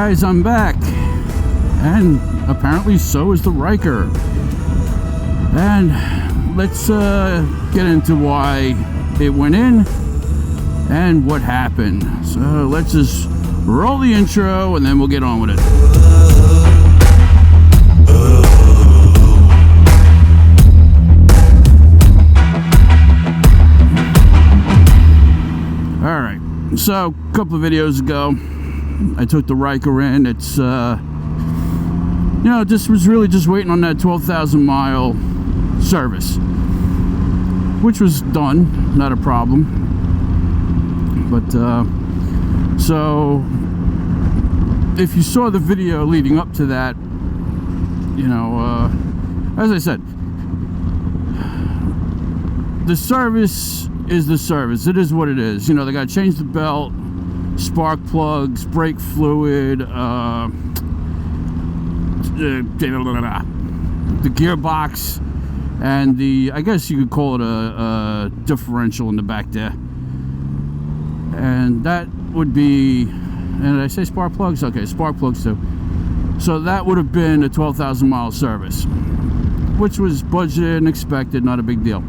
guys, I'm back, and apparently so is the Ryker. And let's get into why it went in and what happened. So let's just roll the intro and then we'll get on with it. Alright, so a couple of videos ago I took the Ryker in. It's just was really just waiting on that 12,000 mile service, which was done, not a problem. But so if you saw the video leading up to that, as I said, the service is the service. It is what it is. They got to change the belt, spark plugs, brake fluid, the gearbox, and I guess you could call it a differential in the back there. And that would be, and did I say spark plugs? Okay, spark plugs too. So that would have been a 12,000 mile service, which was budgeted and expected, not a big deal.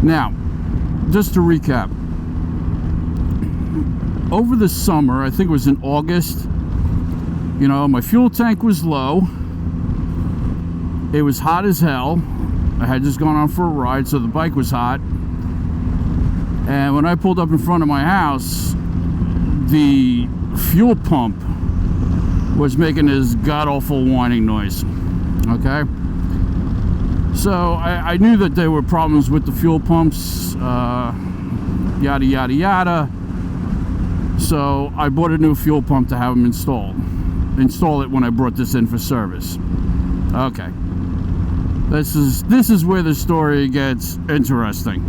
Now, just to recap, over the summer, I think it was in August, my fuel tank was low. It was hot as hell. I had just gone on for a ride, so the bike was hot. And when I pulled up in front of my house, the fuel pump was making this god-awful whining noise. Okay? So I knew that there were problems with the fuel pumps, yada, yada, yada. So I bought a new fuel pump to have them install it when I brought this in for service. Okay, this is where the story gets interesting.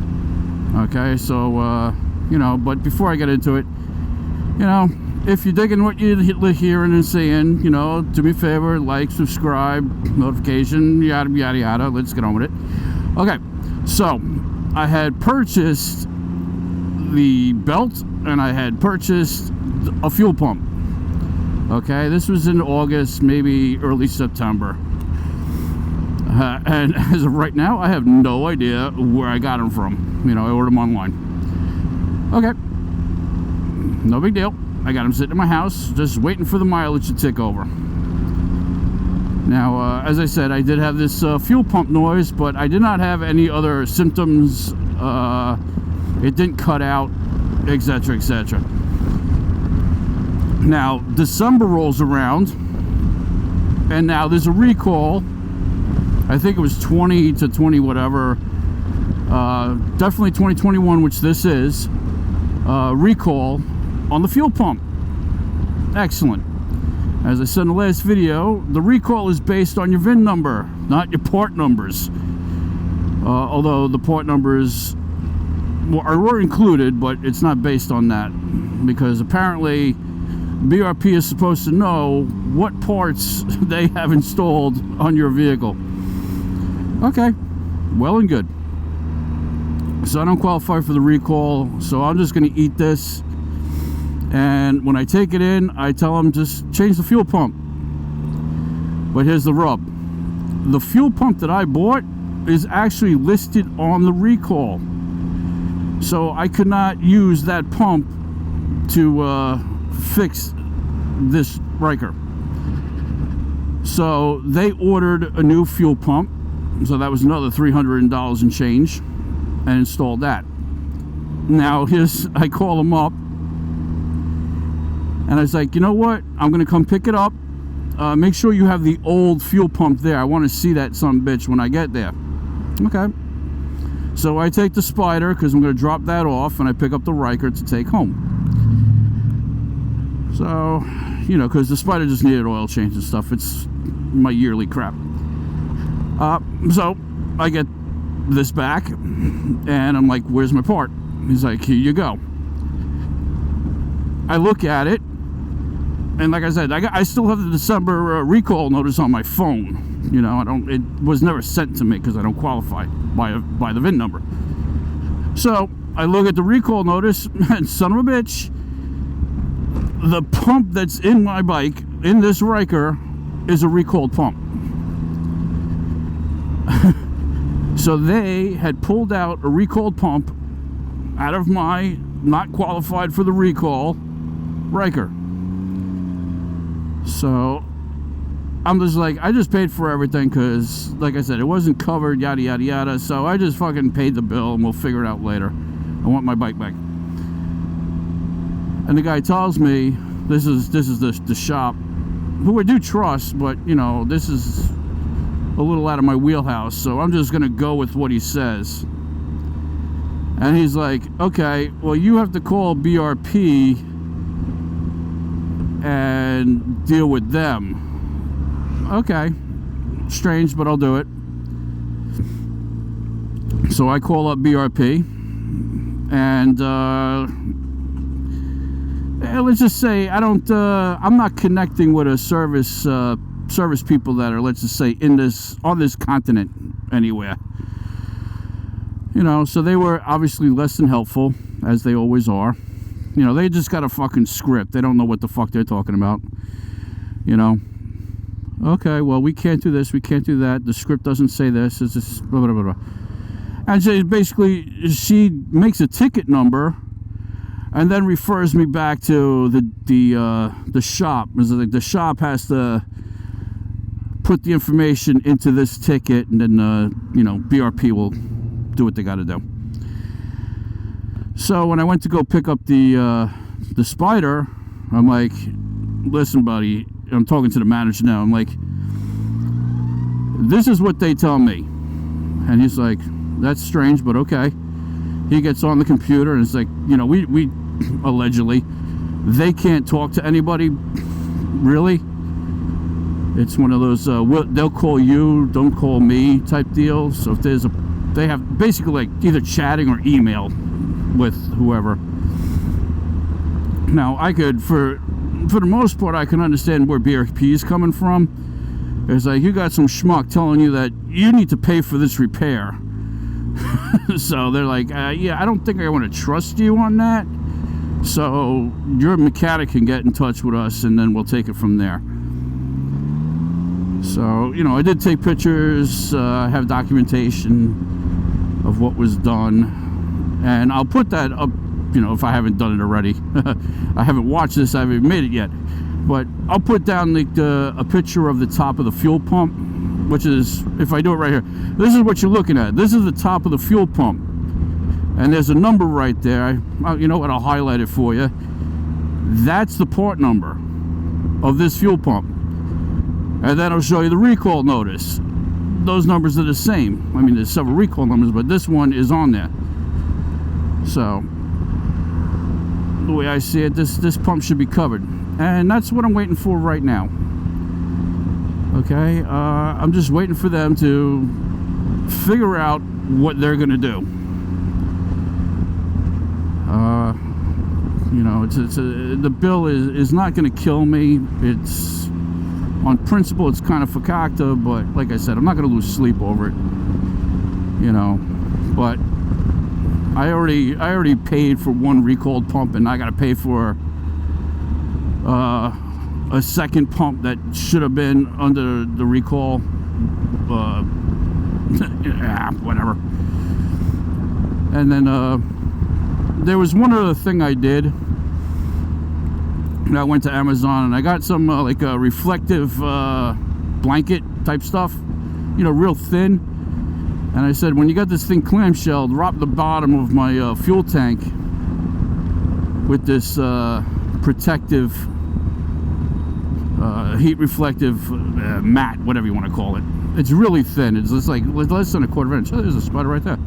Okay, so but before I get into it, if you're digging what you're hearing and seeing, do me a favor, like, subscribe, notification, yada, yada, yada. Let's get on with it. Okay, so I had purchased the belt and I had purchased a fuel pump. Okay, this was in August, maybe early September. And as of right now, I have no idea where I got them from. I ordered them online. Okay, no big deal. I got them sitting in my house, just waiting for the mileage to tick over. Now, as I said, I did have this fuel pump noise, but I did not have any other symptoms. It didn't cut out, etc., etc. Now, December rolls around, and now there's a recall. I think it was 20 to 20 whatever. Definitely 2021, which this is. Recall on the fuel pump. Excellent. As I said in the last video, the recall is based on your VIN number, not your part numbers. Although the part numbers were included, but it's not based on that, because apparently BRP is supposed to know what parts they have installed on your vehicle. Okay, well and good. So I don't qualify for the recall, so I'm just going to eat this. And when I take it in, I tell them just change the fuel pump. But here's the rub. The fuel pump that I bought is actually listed on the recall. So I could not use that pump to fix this Ryker. So they ordered a new fuel pump. So that was another $300 and change, and installed that. Now I call them up, and I was like, you know what? I'm going to come pick it up. Make sure you have the old fuel pump there. I want to see that son of a bitch when I get there. Okay. So I take the Spyder, because I'm going to drop that off, and I pick up the Ryker to take home. So, because the Spyder just needed oil change and stuff. It's my yearly crap. So I get this back, and I'm like, where's my part? He's like, here you go. I look at it, and like I said, I still have the December recall notice on my phone. It was never sent to me because I don't qualify by the VIN number. So I look at the recall notice, and son of a bitch, the pump that's in my bike, in this Ryker, is a recalled pump. So they had pulled out a recalled pump out of my not qualified for the recall Ryker. So I'm just like, I just paid for everything because, like I said, it wasn't covered, yada yada yada. So I just fucking paid the bill and we'll figure it out later. I want my bike back. And the guy tells me this is the shop, who I do trust, but you know, this is a little out of my wheelhouse, so I'm just gonna go with what he says. And he's like, okay, well, you have to call BRP and deal with them. Okay, strange, but I'll do it. So I call up BRP, and let's just say I'm not connecting with a service people that are, let's just say, on this continent anywhere. You know, so they were obviously less than helpful, as they always are. You know, they just got a fucking script. They don't know what the fuck they're talking about. You know, okay, well, we can't do this, we can't do that. The script doesn't say this. It's just blah blah blah blah. And so basically, she makes a ticket number, and then refers me back to the shop. It's like the shop has to put the information into this ticket, and then you know, BRP will do what they got to do. So when I went to go pick up the Spyder, I'm like, listen, buddy, I'm talking to the manager now. I'm like, this is what they tell me. And he's like, that's strange, but okay. He gets on the computer and it's like, you know, we allegedly, they can't talk to anybody, really. It's one of those they'll call you, don't call me type deals. So if they have basically like either chatting or email with whoever. Now I could, for the most part, I can understand where BRP is coming from. It's like, you got some schmuck telling you that you need to pay for this repair. So they're like, yeah, I don't think I want to trust you on that. So your mechanic can get in touch with us, and then we'll take it from there. So, you know, I did take pictures, have documentation of what was done, and I'll put that up, you know, if I haven't done it already. I haven't watched this, I haven't made it yet, but I'll put down like a picture of the top of the fuel pump, which is, if I do it right here, this is what you're looking at. This is the top of the fuel pump, and there's a number right there. You know what, I'll highlight it for you. That's the part number of this fuel pump. And then I'll show you the recall notice. Those numbers are the same. I mean, there's several recall numbers, but this one is on there. So, the way I see it, this pump should be covered. And that's what I'm waiting for right now. Okay? I'm just waiting for them to figure out what they're going to do. You know, the bill is not going to kill me. It's... on principle, it's kind of fakakta, but like I said, I'm not going to lose sleep over it, you know. But I already paid for one recalled pump, and I got to pay for a second pump that should have been under the recall. Yeah, whatever. And then there was one other thing I did. I went to Amazon and I got some like a reflective blanket type stuff, you know, real thin. And I said, when you got this thing clamshelled, wrap the bottom of my fuel tank with this protective heat reflective mat, whatever you want to call it. It's really thin. It's just like less than a quarter inch. Oh, there's a Spyder right there.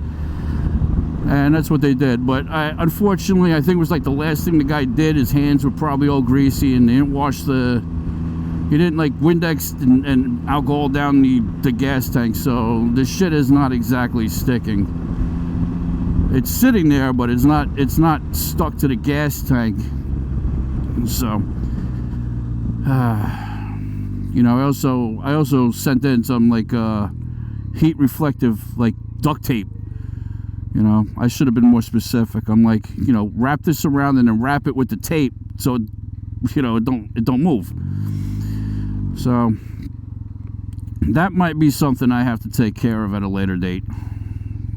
And that's what they did. But unfortunately, I think it was like the last thing the guy did. His hands were probably all greasy, and they didn't wash he didn't like Windex and alcohol down the gas tank. So the shit is not exactly sticking. It's sitting there, but it's not stuck to the gas tank. So you know, I also sent in some like heat reflective like duct tape. You know, I should have been more specific. I'm like, you know, wrap this around and then wrap it with the tape so you know, it don't move. So that might be something I have to take care of at a later date.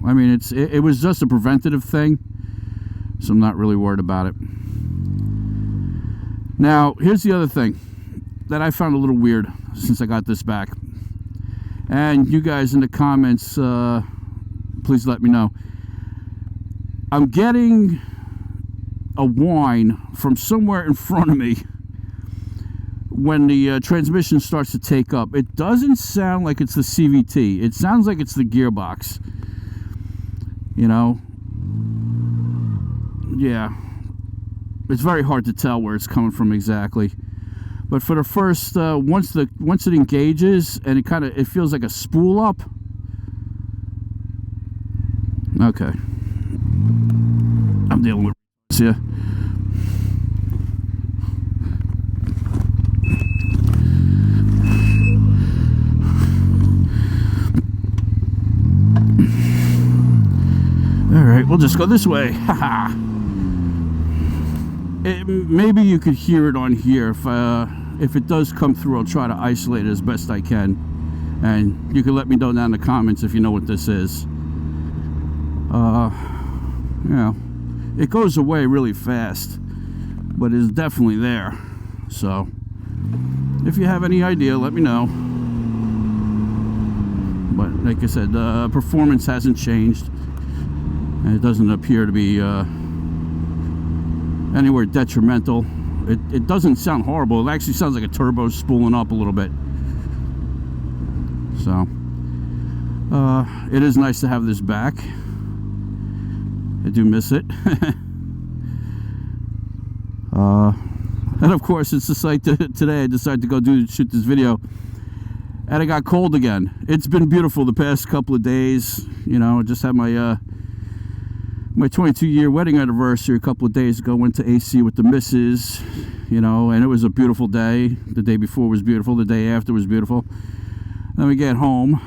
I mean, it was just a preventative thing, so I'm not really worried about it. Now, here's the other thing that I found a little weird since I got this back. And you guys in the comments, please let me know. I'm getting a whine from somewhere in front of me when the transmission starts to take up. It doesn't sound like it's the CVT. It sounds like it's the gearbox. You know? Yeah. It's very hard to tell where it's coming from exactly. But for the first, once it engages and it feels like a spool up. Okay. I'm dealing with here. All right, we'll just go this way. Haha. Maybe you could hear it on here. If it does come through, I'll try to isolate it as best I can. And you can let me know down in the comments if you know what this is. You know, it goes away really fast, but it's definitely there. So, if you have any idea, let me know. But like I said, performance hasn't changed. And it doesn't appear to be anywhere detrimental. It doesn't sound horrible. It actually sounds like a turbo spooling up a little bit. So it is nice to have this back. I do miss it. And of course, it's just like today I decided to go shoot this video, and it got cold again. It's been beautiful the past couple of days. You know, I just had my 22-year wedding anniversary a couple of days ago. Went to AC with the missus, you know, and it was a beautiful day. The day before was beautiful. The day after was beautiful. Then we get home,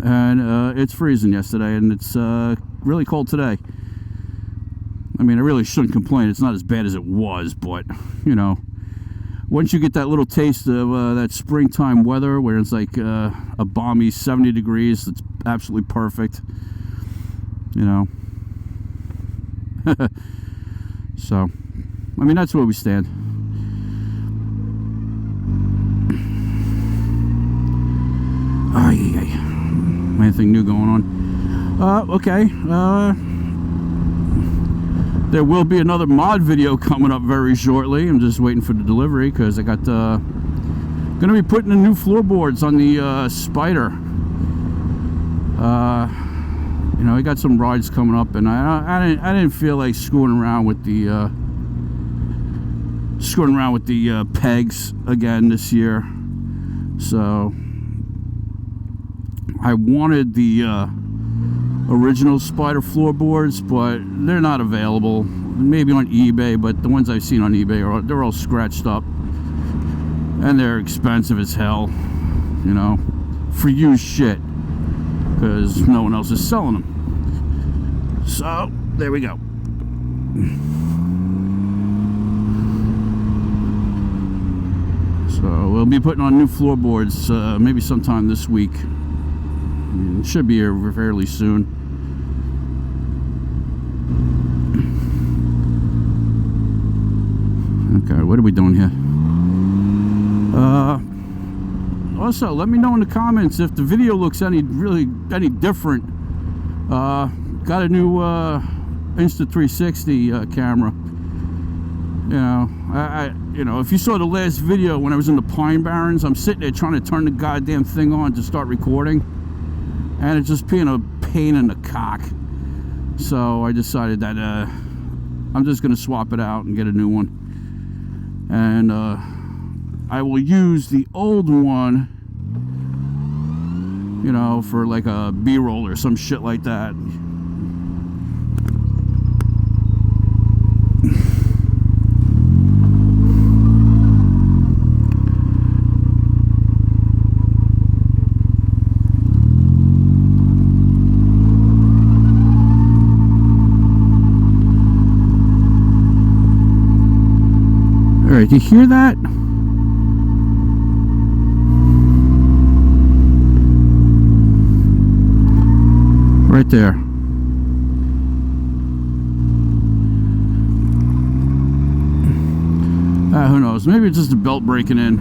and it's freezing yesterday, and it's really cold today. I mean, I really shouldn't complain. It's not as bad as it was, but, you know, once you get that little taste of that springtime weather where it's like a balmy 70 degrees, it's absolutely perfect, you know. So, I mean, that's where we stand. Anything new going on? Okay. There will be another mod video coming up very shortly. I'm just waiting for the delivery because I got gonna be putting the new floorboards on the Spyder. You know, I got some rides coming up, and I didn't feel like screwing around with the pegs again this year. So I wanted the original Spyder floorboards, but they're not available. Maybe on eBay, but the ones I've seen on eBay they're all scratched up, and they're expensive as hell. You know, for used shit, because no one else is selling them. So there we go. So we'll be putting on new floorboards maybe sometime this week. I mean, it should be here fairly soon. Okay, what are we doing here? Also, let me know in the comments if the video looks any different. Got a new Insta360 camera. You know, if you saw the last video when I was in the Pine Barrens, I'm sitting there trying to turn the goddamn thing on to start recording, and it's just being a pain in the cock. So I decided that I'm just gonna swap it out and get a new one, and I will use the old one, you know, for like a B-roll or some shit like that. Alright, do you hear that? Right there. Who knows? Maybe it's just a belt breaking in.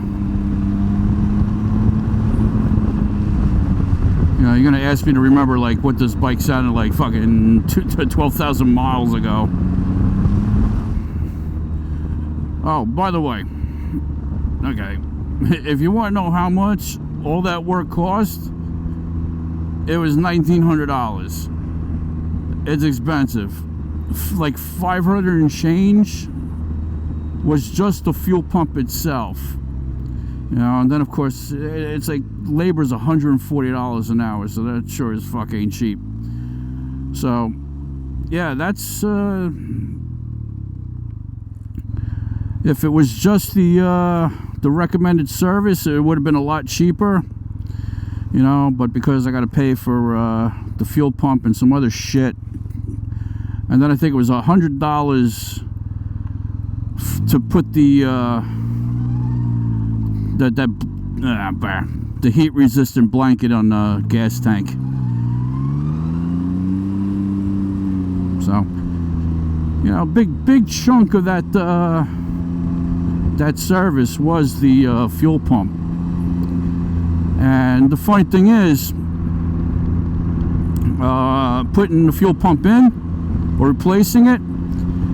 You know, you're gonna ask me to remember like what this bike sounded like fucking 12,000 miles ago. Oh, by the way, okay, if you want to know how much all that work cost, it was $1,900. It's expensive. Like 500 and change was just the fuel pump itself. You know, and then of course it's like labor's $140 an hour, so that sure as fuck ain't cheap. So yeah, that's if it was just the recommended service, it would have been a lot cheaper, you know, but because I got to pay for the fuel pump and some other shit, and then I think it was $100 to put the heat resistant blanket on the gas tank. So, you know, big chunk of that that service was the fuel pump. And the funny thing is, putting the fuel pump in or replacing it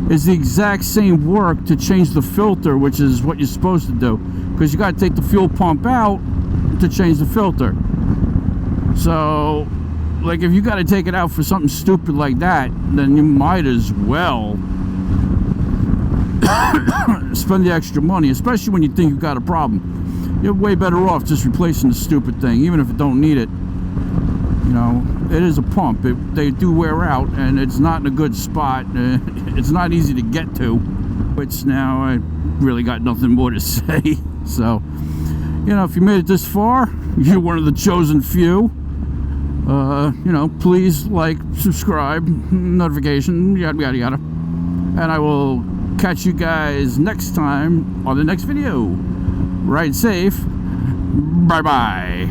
is the exact same work to change the filter, which is what you're supposed to do, because you got to take the fuel pump out to change the filter. So like if you got to take it out for something stupid like that, then you might as well spend the extra money, especially when you think you've got a problem. You're way better off just replacing the stupid thing, even if it don't need it. You know, it is a pump. They do wear out, and it's not in a good spot. It's not easy to get to, which now I really got nothing more to say. So, you know, if you made it this far, you're one of the chosen few. You know, please like, subscribe, notification, yada yada yada. And I will catch you guys next time on the next video. Ride safe. Bye bye.